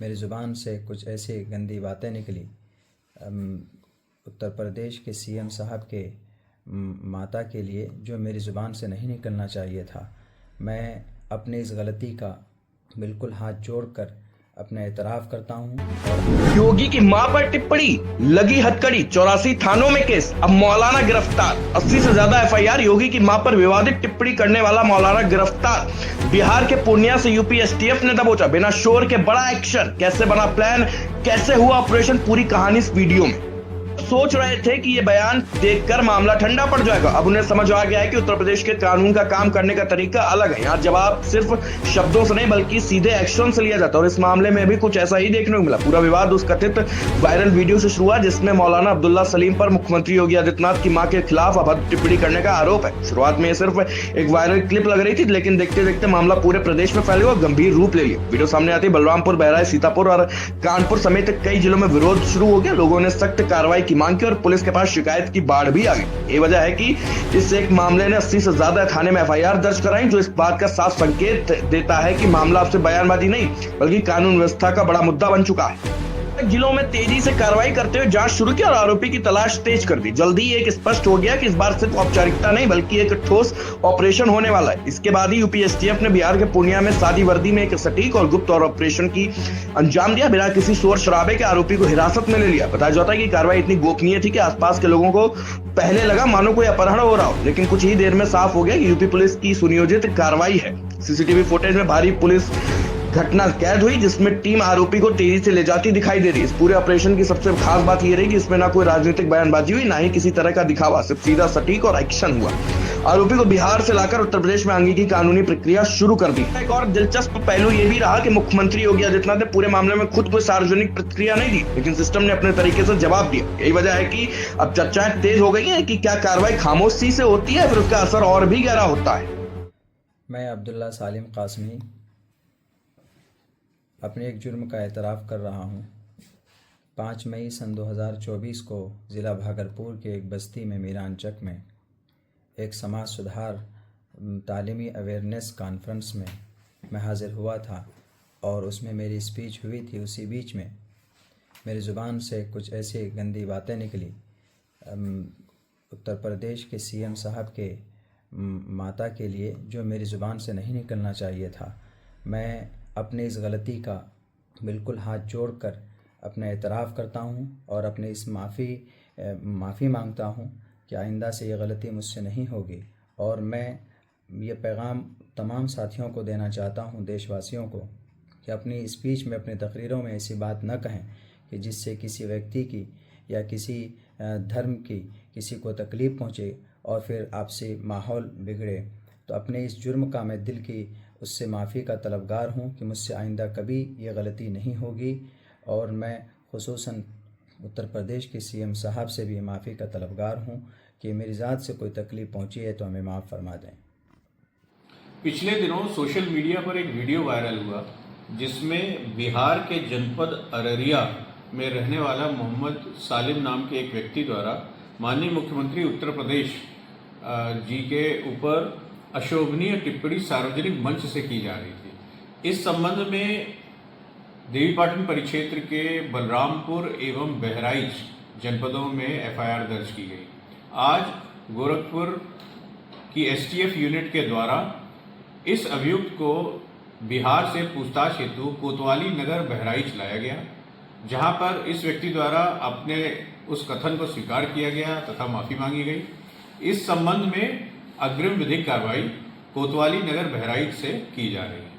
मेरी ज़ुबान से कुछ ऐसी गंदी बातें निकली। उत्तर प्रदेश के सीएम साहब के माता के लिए, जो मेरी ज़ुबान से नहीं निकलना चाहिए था। मैं अपनी इस गलती का बिल्कुल हाथ जोड़कर अपना एतराफ़ करता हूँ। योगी की मां पर टिप्पणी, लगी हथकड़ी, 84 थानों में केस, अब मौलाना गिरफ्तार। 80 से ज्यादा एफआईआर, योगी की मां पर विवादित टिप्पणी करने वाला मौलाना गिरफ्तार। बिहार के पूर्णिया से यूपी एसटीएफ ने दबोचा बिना शोर के बड़ा एक्शन। कैसे बना प्लान, कैसे हुआ ऑपरेशन, पूरी कहानी इस वीडियो में। सोच रहे थे कि ये बयान देखकर मामला ठंडा पड़ जाएगा, अब उन्हें समझ आ गया है कि उत्तर प्रदेश के कानून का काम करने का तरीका अलग है। यहाँ जवाब सिर्फ शब्दों से नहीं बल्कि सीधे एक्शन से लिया जाता है, और इस मामले में भी कुछ ऐसा ही देखने को मिला। पूरा विवाद उस कथित वायरल वीडियो से शुरू हुआ जिसमें मौलाना अब्दुल्ला सलीम पर मुख्यमंत्री योगी आदित्यनाथ की मां के खिलाफ अभद्र टिप्पणी करने का आरोप है। शुरुआत में सिर्फ एक वायरल क्लिप लग रही थी, लेकिन देखते देखते मामला पूरे प्रदेश में फैले हुआ गंभीर रूप ले लिया। वीडियो सामने आते बलरामपुर, बहराइच, सीतापुर और कानपुर समेत कई जिलों में विरोध शुरू हो गया। लोगों ने सख्त कार्रवाई की मांग की और पुलिस के पास शिकायत की बाढ़ भी आ गई। ये वजह है कि इस एक मामले ने 80 से ज्यादा थाने में एफआईआर दर्ज कराई, जो इस बात का साफ संकेत देता है कि मामला अब सिर्फ बयानबाजी नहीं बल्कि कानून व्यवस्था का बड़ा मुद्दा बन चुका है। जिलों में तेजी से कार्रवाई करते हुए जांच शुरू की और आरोपी की तलाश तेज कर दी। जल्दी एक स्पष्ट हो गया कि इस बार सिर्फ औपचारिकता नहीं बल्कि एक ठोस ऑपरेशन होने वाला है। इसके बाद ही यूपी एसटीएफ ने बिहार के पूर्णिया में सादी वर्दी में एक सटीक और गुप्त और ऑपरेशन की अंजाम दिया। बिना किसी शोर शराबे के आरोपी को हिरासत में ले लिया। बताया जाता है कि कार्रवाई इतनी गोपनीय थी कि आसपास के लोगों को पहले लगा मानो कोई अपहरण हो रहा हो, लेकिन कुछ ही देर में साफ हो गया कि यूपी पुलिस की सुनियोजित कार्रवाई है। सीसीटीवी फुटेज में भारी पुलिस घटना कैद हुई जिसमें टीम आरोपी को तेजी से ले जाती दिखाई दे रही है। इस पूरे ऑपरेशन की सबसे खास बात यह रही कि इसमें ना कोई राजनीतिक बयानबाजी हुई, ना ही किसी तरह का दिखावा, सिर्फ सीधा सटीक और एक्शन हुआ। आरोपी को बिहार से लाकर उत्तर प्रदेश में आगे की कानूनी प्रक्रिया शुरू कर दी। एक और दिलचस्प पहलू यह भी रहा कि मुख्यमंत्री योगी आदित्यनाथ ने पूरे मामले में खुद कोई सार्वजनिक प्रतिक्रिया नहीं दी, लेकिन सिस्टम ने अपने तरीके से जवाब दिया। यही वजह है कि अब चर्चाएं तेज हो गई है कि क्या कार्रवाई खामोशी से होती है, फिर उसका असर और भी गहरा होता है। मैं अब्दुल्ला सलीम कासमी अपने एक जुर्म का एतराफ़ कर रहा हूँ। 5 मई सन 2024 को ज़िला भागलपुर के एक बस्ती में मीरांचक में एक समाज सुधार तालीमी अवेयरनेस कॉन्फ्रेंस में मैं हाज़िर हुआ था और उसमें मेरी स्पीच हुई थी। उसी बीच में मेरी ज़ुबान से कुछ ऐसी गंदी बातें निकली। उत्तर प्रदेश के सीएम साहब के माता के लिए, जो मेरी ज़ुबान से नहीं निकलना चाहिए था। मैं अपनी इस गलती का बिल्कुल हाथ जोड़कर अपना एतराफ़ करता हूँ और अपने इस माफ़ी मांगता हूँ कि आइंदा से ये गलती मुझसे नहीं होगी। और मैं ये पैगाम तमाम साथियों को देना चाहता हूँ, देशवासियों को, कि अपनी स्पीच में, अपनी तकरीरों में ऐसी बात न कहें कि जिससे किसी व्यक्ति की या किसी धर्म की किसी को तकलीफ़ पहुँचे और फिर आपसी माहौल बिगड़े। तो अपने इस जुर्म का मैं दिल की उससे माफ़ी का तलबगार हूँ कि मुझसे आइंदा कभी ये गलती नहीं होगी। और मैं खुसूसन उत्तर प्रदेश के सीएम साहब से भी माफ़ी का तलबगार हूँ कि मेरी ज़ात से कोई तकलीफ़ पहुँची है तो हमें माफ़ फरमा दें। पिछले दिनों सोशल मीडिया पर एक वीडियो वायरल हुआ जिसमें बिहार के जनपद अररिया में रहने वाला मोहम्मद सालिम नाम के एक व्यक्ति द्वारा माननीय मुख्यमंत्री उत्तर प्रदेश जी के ऊपर अशोभनीय टिप्पणी सार्वजनिक मंच से की जा रही थी। इस संबंध में देवीपाटन परिक्षेत्र के बलरामपुर एवं बहराइच जनपदों में एफआईआर दर्ज की गई। आज गोरखपुर की एसटीएफ यूनिट के द्वारा इस अभियुक्त को बिहार से पूछताछ हेतु कोतवाली नगर बहराइच लाया गया, जहां पर इस व्यक्ति द्वारा अपने उस कथन को स्वीकार किया गया तथा माफी मांगी गई। इस संबंध में अग्रिम विधिक कार्रवाई कोतवाली नगर बहराइच से की जा रही है।